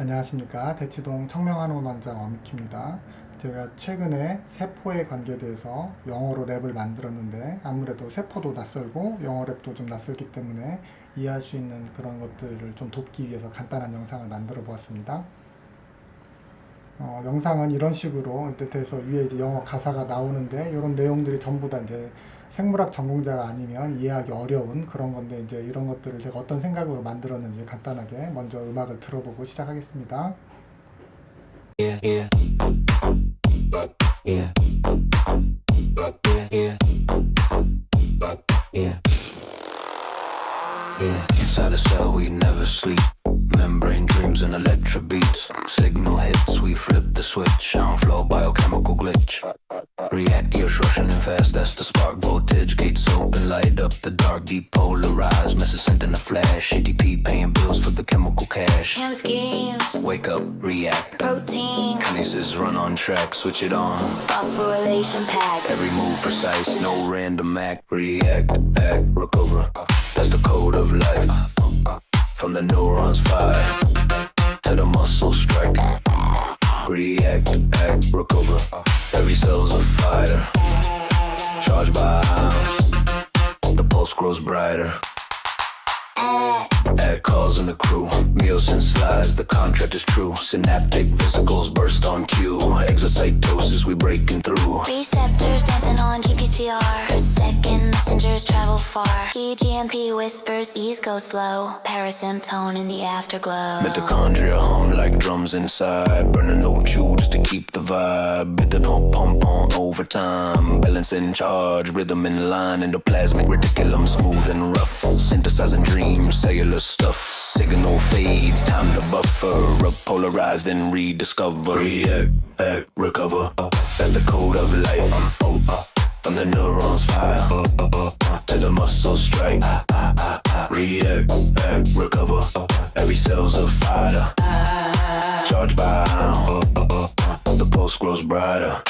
안녕하십니까. 대치동 청명한의원 원장 엄익희입니다. 제가 최근에 세포에 관계돼서 영어로 랩을 만들었는데 아무래도 세포도 낯설고 영어 랩도 좀 낯설기 때문에 이해할 수 있는 그런 것들을 좀 돕기 위해서 간단한 영상을 만들어 보았습니다. 영상은 이런 식으로 돼서 위에 이제 영어 가사가 나오는데 이런 내용들이 전부 다 이제 생물학 전공자가 아니면 이해하기 어려운 그런 건데 이제 이런 것들을 제가 어떤 생각으로 만들었는지 간단하게 먼저 음악을 들어보고 시작하겠습니다. Yeah, yeah. Yeah. Yeah. Yeah. Yeah. Inside a cell we never sleep. Membrane dreams and electric beats. Signal hits, we flip the switch. On flow, biochemical glitch. React, gears rushing in fast, that's the spark. Voltage, gates open, light up the dark. Depolarize, message sent in a flash. ATP paying bills for the chemical cash. Chem schemes, Wake up, react. protein, Kinesis run on track, switch it on. phosphorylation pack. Every move precise, no random act. React, act, recover. That's the code of life. From the neurons fire to the muscle strike. React, act, recover. Every cell's a fighter. Charged by ions. The pulse grows brighter. Add calls in the crew. Meals and slides, the contract is true. Synaptic vesicles burst on cue. Exocytosis, we breaking through. Receptors dancing on GPCR. Second messengers travel far. EGMP whispers, E's go slow. Parasymptone in the afterglow. Mitochondria hum like drums inside. Burning no chew just to keep the vibe. Bit the don't pump on overtime. Balance in charge, rhythm in line. Endoplasmic reticulum smooth and rough. Synthesizing dreams, cellular stuff. Signal fades, time to buffer. Repolarize, then rediscover. React, act, recover. That's the code of life. From the neurons fire to the muscle strike. React, act, recover. Every cell's a fighter. Charged by ion. The pulse grows brighter.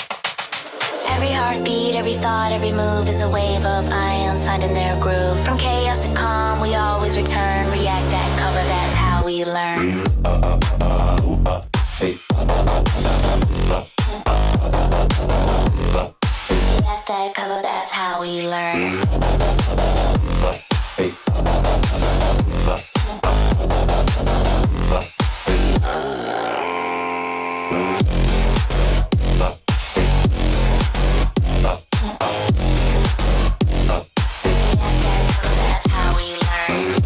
Every heartbeat, every thought, every move is a wave of ions finding their groove. From chaos to calm, we always return. React, act, cover, that's how we learn. Hey. React, act, cover, that's how we learn. Hey. That's how we learn.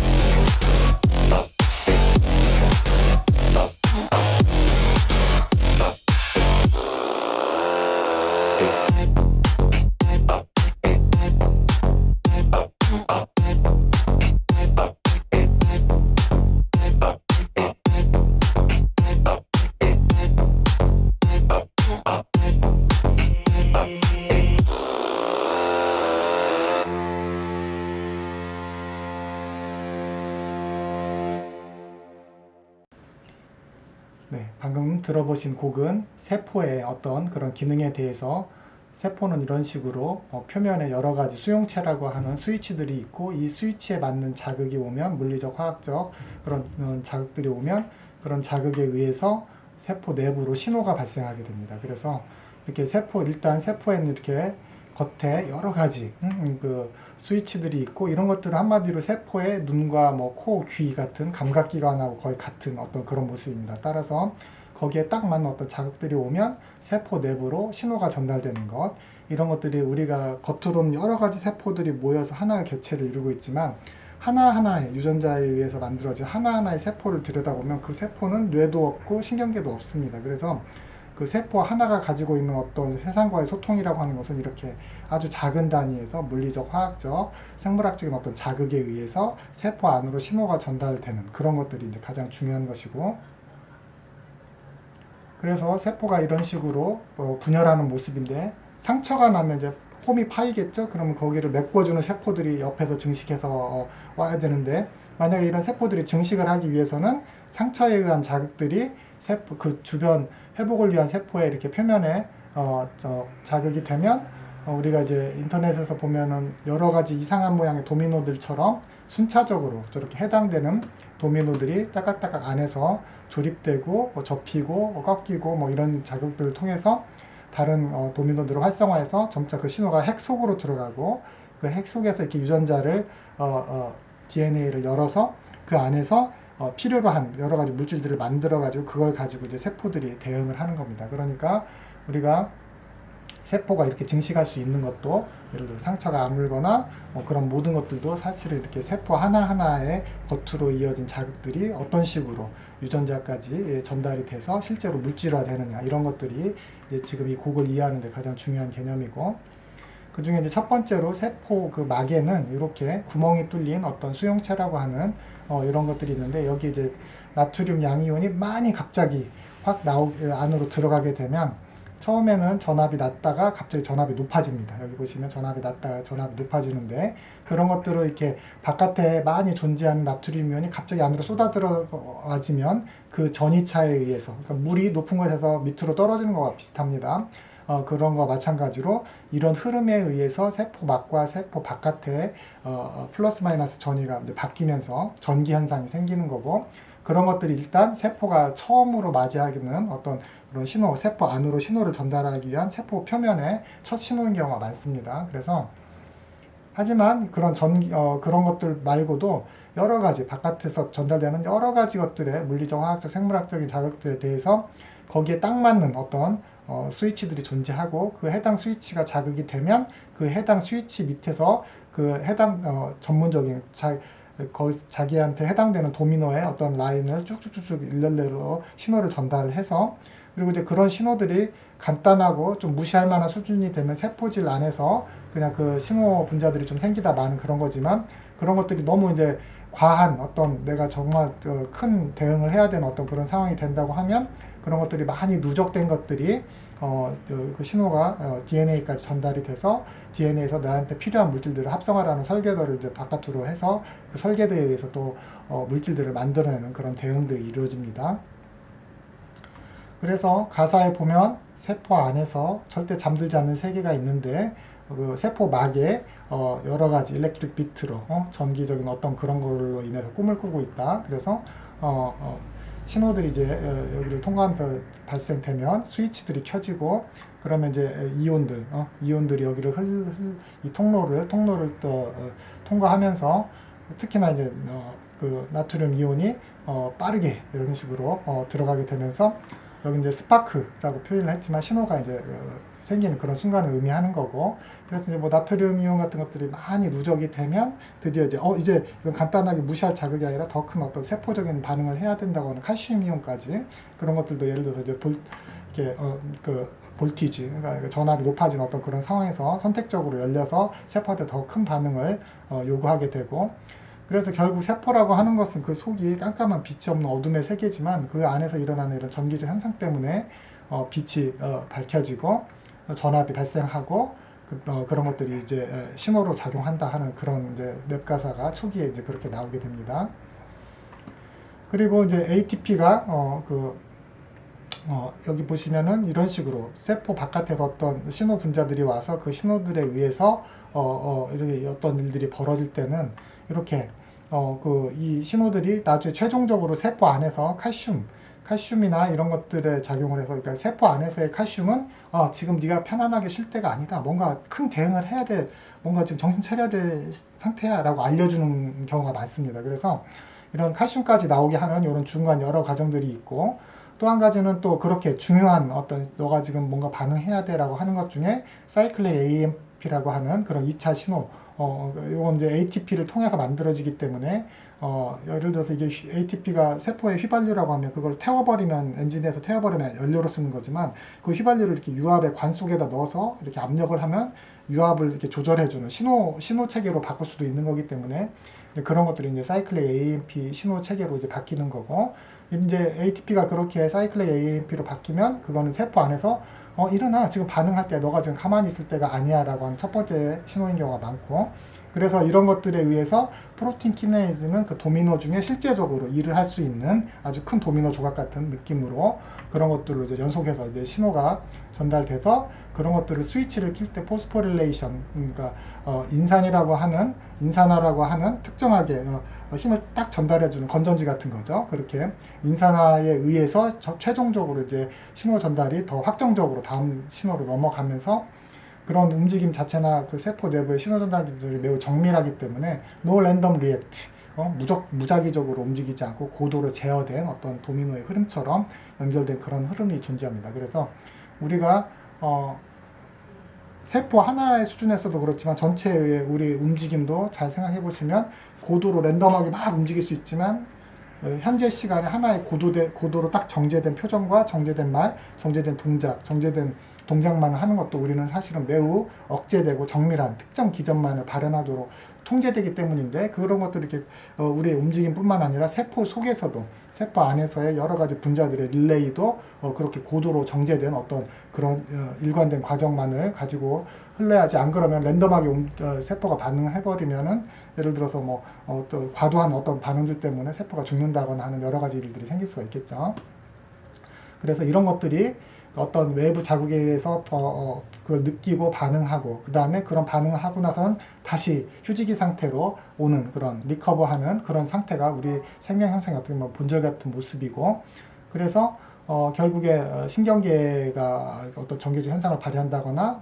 네, 방금 들어보신 곡은 세포의 어떤 그런 기능에 대해서 세포는 이런 식으로 표면에 여러 가지 수용체라고 하는 스위치들이 있고 이 스위치에 맞는 자극이 오면 물리적, 화학적 그런 자극들이 오면 그런 자극에 의해서 세포 내부로 신호가 발생하게 됩니다. 그래서 이렇게 일단 세포에는 이렇게 겉에 여러 가지 그 스위치들이 있고 이런 것들은 한마디로 세포의 눈과 코, 귀 같은 감각기관하고 거의 같은 어떤 그런 모습입니다. 따라서 거기에 딱 맞는 어떤 자극들이 오면 세포 내부로 신호가 전달되는 것, 이런 것들이 우리가 겉으로는 여러 가지 세포들이 모여서 하나의 객체를 이루고 있지만 하나하나의 유전자에 의해서 만들어진 하나하나의 세포를 들여다보면 그 세포는 뇌도 없고 신경계도 없습니다. 그래서 그 세포 하나가 가지고 있는 어떤 세상과의 소통이라고 하는 것은 이렇게 아주 작은 단위에서 물리적, 화학적, 생물학적인 어떤 자극에 의해서 세포 안으로 신호가 전달되는 그런 것들이 이제 가장 중요한 것이고, 그래서 세포가 이런 식으로 분열하는 모습인데 상처가 나면 이제 홈이 파이겠죠? 그러면 거기를 메꿔주는 세포들이 옆에서 증식해서 와야 되는데 만약에 이런 세포들이 증식을 하기 위해서는 상처에 의한 자극들이 세포 그 주변 회복을 위한 세포의 이렇게 표면에 자극이 되면 우리가 이제 인터넷에서 보면은 여러 가지 이상한 모양의 도미노들처럼 순차적으로 저렇게 해당되는 도미노들이 따깍따깍 안에서 조립되고 접히고 꺾이고 뭐 이런 작용들을 통해서 다른 도미노들을 활성화해서 점차 그 신호가 핵 속으로 들어가고 그 핵 속에서 이렇게 유전자를 DNA를 열어서 그 안에서 필요로 한 여러 가지 물질들을 만들어 가지고 그걸 가지고 이제 세포들이 대응을 하는 겁니다. 그러니까 우리가 세포가 이렇게 증식할 수 있는 것도 예를 들어 상처가 아물거나 그런 모든 것들도 사실은 이렇게 세포 하나하나의 겉으로 이어진 자극들이 어떤 식으로 유전자까지 전달이 돼서 실제로 물질화되느냐 이런 것들이 이제 지금 이 곡을 이해하는 데 가장 중요한 개념이고, 그 중에 이제 첫 번째로 세포 그 막에는 이렇게 구멍이 뚫린 어떤 수용체라고 하는 이런 것들이 있는데, 여기 이제 나트륨 양이온이 많이 갑자기 확 안으로 들어가게 되면 처음에는 전압이 낮다가 갑자기 전압이 높아집니다. 여기 보시면 전압이 낮다가 전압이 높아지는데, 그런 것들을 이렇게 바깥에 많이 존재하는 나트륨 이온이 갑자기 안으로 쏟아들어지면 그 전이차에 의해서, 그러니까 물이 높은 곳에서 밑으로 떨어지는 것과 비슷합니다. 그런 거와 마찬가지로 이런 흐름에 의해서 세포막과 세포 바깥에 플러스 마이너스 전위가 이제 바뀌면서 전기 현상이 생기는 거고, 그런 것들이 일단 세포가 처음으로 맞이하는 어떤 그런 신호, 세포 안으로 신호를 전달하기 위한 세포 표면의 첫 신호인 경우가 많습니다. 그래서 하지만 그런 그런 것들 말고도 여러 가지 바깥에서 전달되는 여러 가지 것들의 물리적, 화학적, 생물학적인 자극들에 대해서 거기에 딱 맞는 어떤 스위치들이 존재하고, 그 해당 스위치가 자극이 되면 그 해당 스위치 밑에서 그 해당 전문적인 자기한테 해당되는 도미노의 어떤 라인을 쭉쭉쭉쭉 일렬로 신호를 전달을 해서, 그리고 이제 그런 신호들이 간단하고 좀 무시할 만한 수준이 되면 세포질 안에서 그냥 그 신호 분자들이 좀 생기다 마는 그런 거지만, 그런 것들이 너무 이제 과한 어떤 내가 정말 큰 대응을 해야 되는 어떤 그런 상황이 된다고 하면 그런 것들이 많이 누적된 것들이 그 신호가 DNA까지 전달이 돼서 DNA에서 나한테 필요한 물질들을 합성하라는 설계도를 이제 바깥으로 해서 그 설계도에 의해서 또 물질들을 만들어내는 그런 대응들이 이루어집니다. 그래서 가사에 보면 세포 안에서 절대 잠들지 않는 세계가 있는데, 그 세포 막에 여러 가지 일렉트릭 비트로 전기적인 어떤 그런 걸로 인해서 꿈을 꾸고 있다. 그래서 신호들이 이제 여기를 통과하면서 발생되면 스위치들이 켜지고, 그러면 이제 이온들이 여기를 이 통로를 또 통과하면서, 특히나 이제 그 나트륨 이온이 빠르게 이런 식으로 들어가게 되면서, 여기 이제 스파크라고 표현을 했지만 신호가 이제 생기는 그런 순간을 의미하는 거고, 그래서 이제 뭐 나트륨 이온 같은 것들이 많이 누적이 되면 드디어 이제 이건 간단하게 무시할 자극이 아니라 더 큰 어떤 세포적인 반응을 해야 된다고 하는 칼슘 이온까지, 그런 것들도 예를 들어서 이제 그 볼티지, 그러니까 전압이 높아진 어떤 그런 상황에서 선택적으로 열려서 세포한테 더 큰 반응을 요구하게 되고, 그래서 결국 세포라고 하는 것은 그 속이 깜깜한 빛이 없는 어둠의 세계지만, 그 안에서 일어나는 이런 전기적 현상 때문에 빛이 밝혀지고 전압이 발생하고 그런 것들이 이제 신호로 작용한다 하는 그런 이제 랩 가사가 초기에 이제 그렇게 나오게 됩니다. 그리고 이제 ATP가 여기 보시면은 이런 식으로 세포 바깥에서 어떤 신호 분자들이 와서 그 신호들에 의해서 이렇게 어떤 일들이 벌어질 때는 이렇게 이 신호들이 나중에 최종적으로 세포 안에서 칼슘이나 이런 것들에 작용을 해서, 그러니까 세포 안에서의 칼슘은 지금 네가 편안하게 쉴 때가 아니다, 뭔가 큰 대응을 해야 돼, 뭔가 지금 정신 차려야 될 상태야 라고 알려주는 경우가 많습니다. 그래서 이런 칼슘까지 나오게 하는 이런 중간 여러 과정들이 있고, 또 한 가지는 또 그렇게 중요한 어떤 너가 지금 뭔가 반응해야 돼 라고 하는 것 중에 사이클릭 AMP라고 하는 그런 2차 신호, 요건 이제 ATP를 통해서 만들어지기 때문에, 예를 들어서 이게 ATP가 세포의 휘발유라고 하면 그걸 태워버리면, 엔진에서 태워버리면 연료로 쓰는 거지만, 그 휘발유를 이렇게 유압의 관 속에다 넣어서 이렇게 압력을 하면 유압을 이렇게 조절해주는 신호 체계로 바꿀 수도 있는 거기 때문에, 그런 것들이 이제 사이클릭 AMP 신호 체계로 이제 바뀌는 거고, 이제 ATP가 그렇게 사이클릭 AMP로 바뀌면 그거는 세포 안에서 일어나, 지금 반응할 때 너가 지금 가만히 있을 때가 아니야 라고 하는 첫 번째 신호인 경우가 많고, 그래서 이런 것들에 의해서 프로틴 키네이즈는 그 도미노 중에 실제적으로 일을 할 수 있는 아주 큰 도미노 조각 같은 느낌으로 그런 것들로 이제 연속해서 이제 신호가 전달돼서 그런 것들을 스위치를 킬 때 포스포릴레이션, 그러니까 인산화라고 하는 특정하게 힘을 딱 전달해주는 건전지 같은 거죠. 그렇게 인산화에 의해서 최종적으로 이제 신호 전달이 더 확정적으로 다음 신호로 넘어가면서 그런 움직임 자체나 그 세포 내부의 신호 전달들이 매우 정밀하기 때문에 no random react, 무작위적으로 움직이지 않고 고도로 제어된 어떤 도미노의 흐름처럼 연결된 그런 흐름이 존재합니다. 그래서 우리가 세포 하나의 수준에서도 그렇지만 전체의 우리 움직임도 잘 생각해 보시면 고도로 랜덤하게 막 움직일 수 있지만 현재 시간에 하나의 고도로 딱 정제된 표정과 정제된 말, 정제된 동작, 정제된 동작만을 하는 것도 우리는 사실은 매우 억제되고 정밀한 특정 기전만을 발현하도록 통제되기 때문인데 그런 것들이 이렇게 우리의 움직임뿐만 아니라 세포 속에서도 세포 안에서의 여러 가지 분자들의 릴레이도 그렇게 고도로 정제된 어떤 그런 일관된 과정만을 가지고 흘러야지 안 그러면 랜덤하게 세포가 반응을 해버리면은 예를 들어서 또 과도한 어떤 반응들 때문에 세포가 죽는다거나 하는 여러 가지 일들이 생길 수가 있겠죠. 그래서 이런 것들이 어떤 외부 자극에 의해서 그걸 느끼고 반응하고 그 다음에 그런 반응을 하고 나서는 다시 휴지기 상태로 오는 그런 리커버하는 그런 상태가 우리 생명 현상의 어떻게 보면 본질 같은 모습이고 그래서 결국에 신경계가 어떤 전개적 현상을 발휘한다거나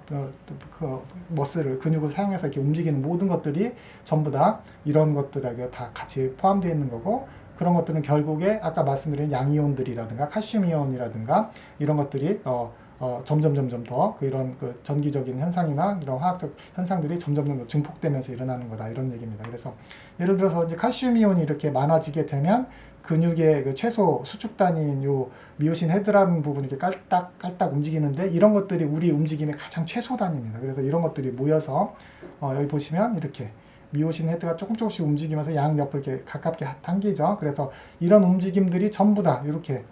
그 머슬을 근육을 사용해서 이렇게 움직이는 모든 것들이 전부 다 이런 것들에게 다 같이 포함되어 있는 거고 그런 것들은 결국에 아까 말씀드린 양이온들이라든가 칼슘이온이라든가 이런 것들이 점점 더 이런 그 전기적인 현상이나 이런 화학적 현상들이 점점 더 증폭되면서 일어나는 거다 이런 얘기입니다. 그래서 예를 들어서 이제 칼슘이온이 이렇게 많아지게 되면 근육의 그 최소 수축단위인 요 미오신 헤드라는 부분이 이렇게 깔딱 움직이는데 이런 것들이 우리 움직임의 가장 최소 단위입니다. 그래서 이런 것들이 모여서 여기 보시면 이렇게 미오신 헤드가 조금씩 움직이면서 양옆을 이렇게 가깝게 당기죠. 그래서 이런 움직임들이 전부 다 이렇게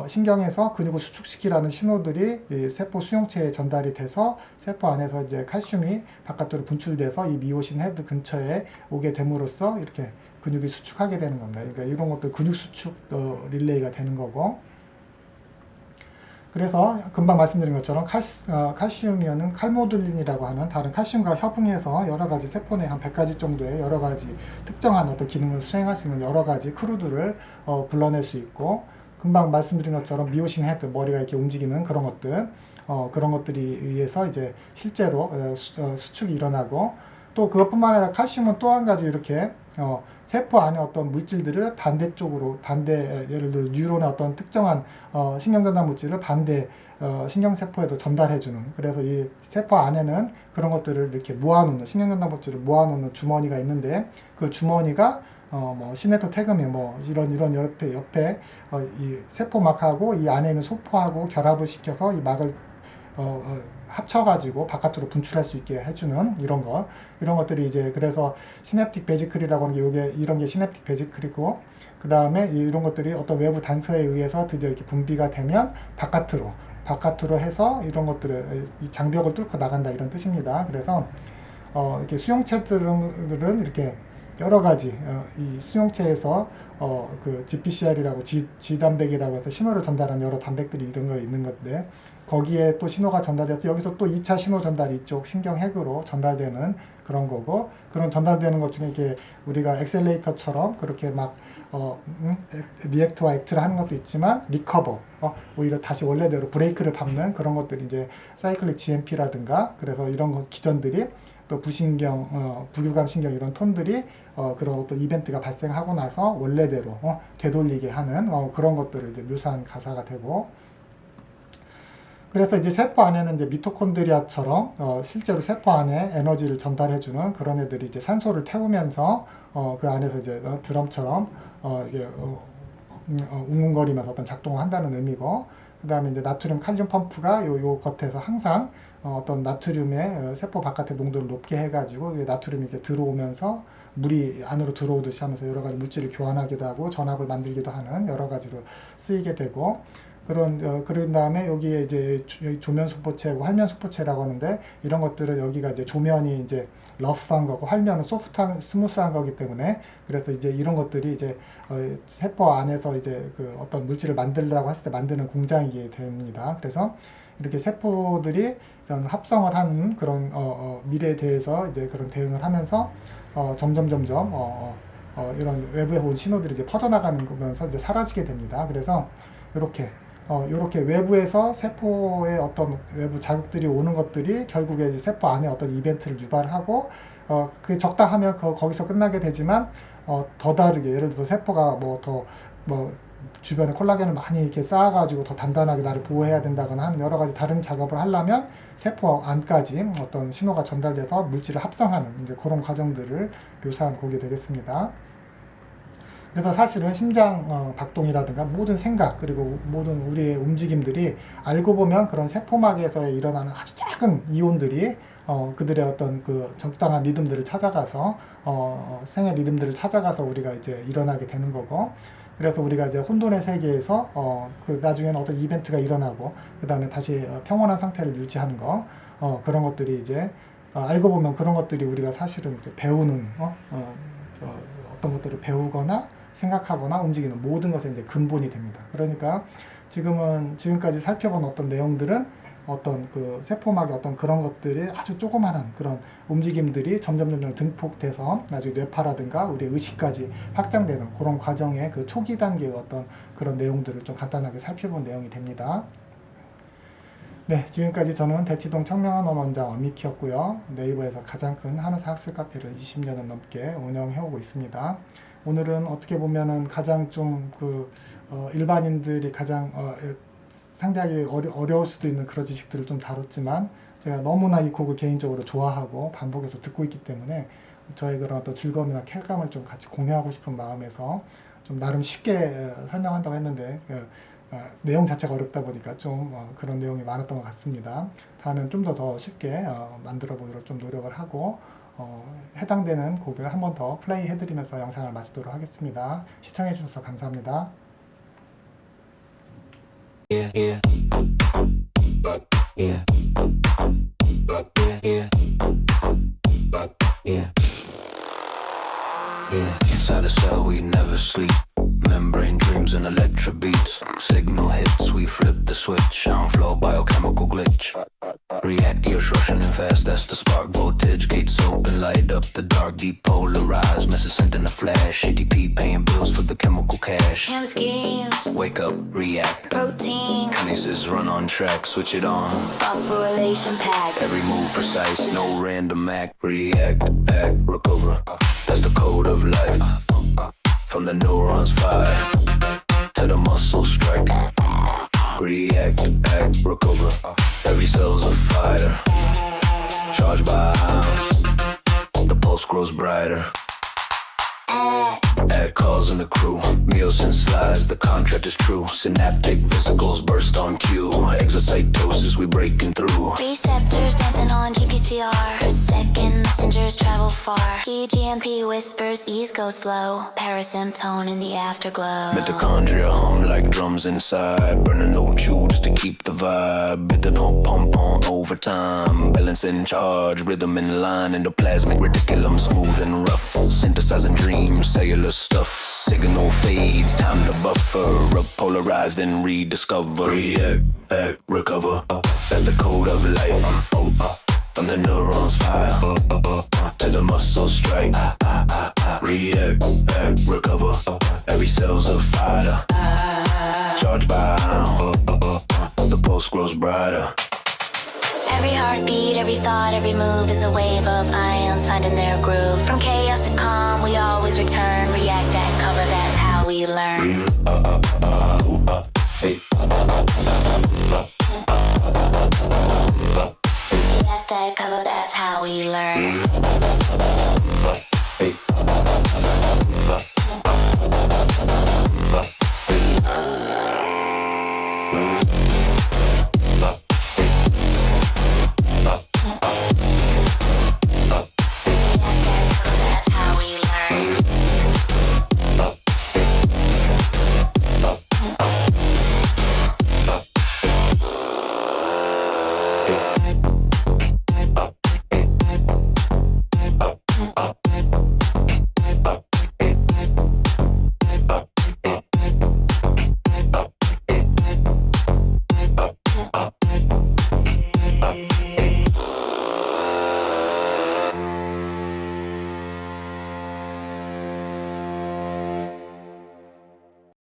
신경에서 근육을 수축시키라는 신호들이 이 세포 수용체에 전달이 돼서 세포 안에서 이제 칼슘이 바깥으로 분출돼서 이 미오신 헤드 근처에 오게 됨으로써 이렇게 근육이 수축하게 되는 겁니다. 그러니까 이런 것도 근육 수축 릴레이가 되는 거고. 그래서 금방 말씀드린 것처럼 칼슘이온은 칼모듈린이라고 하는 다른 칼슘과 협응해서 여러 가지 세포 내 한 100가지 정도의 여러 가지 특정한 어떤 기능을 수행할 수 있는 여러 가지 크루들을 불러낼 수 있고 금방 말씀드린 것처럼 미오신 헤드, 머리가 이렇게 움직이는 그런 것들 그런 것들이 의해서 이제 실제로 수축이 일어나고 또 그것뿐만 아니라 칼슘은 또 한 가지 이렇게 세포 안에 어떤 물질들을 반대쪽으로 예를 들어 뉴런의 어떤 특정한 신경전달 물질을 반대 신경세포에도 전달해주는 그래서 이 세포 안에는 그런 것들을 이렇게 모아놓는 신경전달 물질을 모아놓는 주머니가 있는데 그 주머니가 시네토 태그미 이런 옆에 이 세포막하고 이 안에 있는 소포하고 결합을 시켜서 이 막을 합쳐가지고 바깥으로 분출할 수 있게 해주는 이런 것들이 이제 그래서 시냅틱 베지클이라고 하는 게 이런 게 시냅틱 베지클이고 그 다음에 이런 것들이 어떤 외부 단서에 의해서 드디어 이렇게 분비가 되면 바깥으로 해서 이런 것들을 이 장벽을 뚫고 나간다 이런 뜻입니다. 그래서 이렇게 수용체들은 이렇게 여러 가지 이 수용체에서 그 GPCR이라고 G단백이라고 해서 신호를 전달하는 여러 단백들이 이런 거 있는 건데 거기에 또 신호가 전달돼서 여기서 또 2차 신호 전달이 이쪽 신경핵으로 전달되는 그런 거고 그런 전달되는 것 중에 이렇게 우리가 엑셀레이터처럼 그렇게 막 리액트와 액트를 하는 것도 있지만 리커버 오히려 다시 원래대로 브레이크를 밟는 그런 것들이 이제 사이클릭 GMP라든가 그래서 이런 기전들이 또 부신경, 부교감 신경 이런 톤들이 그런 어떤 이벤트가 발생하고 나서 원래대로 되돌리게 하는 그런 것들을 이제 묘사한 가사가 되고 그래서 이제 세포 안에는 이제 미토콘드리아처럼 실제로 세포 안에 에너지를 전달해주는 그런 애들이 이제 산소를 태우면서 그 안에서 이제 드럼처럼 이게 웅웅거리면서 어떤 작동을 한다는 의미고 그 다음에 이제 나트륨 칼륨 펌프가 요 겉에서 항상 어떤 나트륨의 세포 바깥의 농도를 높게 해가지고 나트륨이 이렇게 들어오면서 물이 안으로 들어오듯이 하면서 여러 가지 물질을 교환하기도 하고 전압을 만들기도 하는 여러 가지로 쓰이게 되고 그런 다음에 여기에 이제 조면 소포체하고 활면 소포체라고 하는데, 이런 것들은 여기가 이제 조면이 이제 러프한 거고 활면은 소프트한 스무스한 거기 때문에, 그래서 이제 이런 것들이 이제 세포 안에서 이제 그 어떤 물질을 만들려고 했을 때 만드는 공장이게 됩니다. 그래서 이렇게 세포들이 이런 합성을 하는 그런 미래에 대해서 이제 그런 대응을 하면서 점점 이런 외부에 온 신호들이 이제 퍼져나가는 거면서 이제 사라지게 됩니다. 그래서 이렇게 외부에서 세포의 어떤 외부 자극들이 오는 것들이 결국에 이제 세포 안에 어떤 이벤트를 유발하고, 그게 적당하면 거기서 끝나게 되지만, 더 다르게, 예를 들어서 세포가 주변에 콜라겐을 많이 이렇게 쌓아가지고 더 단단하게 나를 보호해야 된다거나 하는 여러 가지 다른 작업을 하려면 세포 안까지 어떤 신호가 전달돼서 물질을 합성하는 이제 그런 과정들을 묘사한 곡이 되겠습니다. 그래서 사실은 심장 박동이라든가 모든 생각, 그리고 모든 우리의 움직임들이 알고 보면 그런 세포막에서 일어나는 아주 작은 이온들이 그들의 어떤 그 적당한 리듬들을 찾아가서 생의 리듬들을 찾아가서 우리가 이제 일어나게 되는 거고, 그래서 우리가 이제 혼돈의 세계에서 그 나중에는 어떤 이벤트가 일어나고 그 다음에 다시 평온한 상태를 유지하는 거, 그런 것들이 이제 알고 보면 그런 것들이 우리가 사실은 이제 배우는 어떤 것들을 배우거나 생각하거나 움직이는 모든 것의 이제 근본이 됩니다. 그러니까 지금까지 살펴본 어떤 내용들은 어떤 그 세포막의 어떤 그런 것들이 아주 조그마한 그런 움직임들이 점점 증폭돼서 나중에 뇌파라든가 우리 의식까지 확장되는 그런 과정의 그 초기 단계의 어떤 그런 내용들을 좀 간단하게 살펴본 내용이 됩니다. 네, 지금까지 저는 대치동 청명한 원장 엄미키였고요. 네이버에서 가장 큰 한의사 학습 카페를 20년을 넘게 운영해오고 있습니다. 오늘은 어떻게 보면은 가장 좀 일반인들이 가장 상대하기 어려울 수도 있는 그런 지식들을 좀 다뤘지만, 제가 너무나 이 곡을 개인적으로 좋아하고 반복해서 듣고 있기 때문에 저의 그런 어떤 즐거움이나 쾌감을 좀 같이 공유하고 싶은 마음에서 좀 나름 쉽게 설명한다고 했는데 내용 자체가 어렵다 보니까 좀 그런 내용이 많았던 것 같습니다. 다음엔 좀 더 쉽게 만들어 보도록 좀 노력을 하고 해당되는 곡을 한 번 더 플레이 해드리면서 영상을 마치도록 하겠습니다. 시청해 주셔서 감사합니다. Inside a cell we never sleep. Membrane dreams and electric beats. Signal hits, we flip the switch. On flow, biochemical glitch. Reactors rushing in fast, that's the spark. Voltage gates open, light up the dark. Depolarized, message sent in a flash. ATP paying bills for the chemical cash. Chem schemes, Wake up, react. protein, Kinases run on track, switch it on. phosphorylation pack. Every move precise, no random act. React, act, recover. That's the code of life. From the neurons fire to the muscle strike. React, act, recover. Every cell's a fighter. Charged by ions. The pulse grows brighter. Add calls in the crew. Meals and slides, the contract is true. Synaptic vesicles burst on cue. Exocytosis, we breaking through. Receptors dancing on GPCR. Second messengers travel far. EGMP whispers, ease go slow. Parasymptone in the afterglow. Mitochondria hum like drums inside. Burning no chew just to keep the vibe. Bit don't pump on overtime. Balance in charge, rhythm in line. Endoplasmic reticulum smooth and rough. Synthesizing dreams, cellular stuff. Signal fades, time to buffer. Repolarize, then rediscover. React, act, recover. That's the code of life. From the neurons fire to the muscle strike. React, act, recover. Every cell's a fighter. Charged by ion. The pulse grows brighter. Every heartbeat, every thought, every move is a wave of ions finding their groove. From chaos to calm, we always return. React, act, cover, that's how we learn.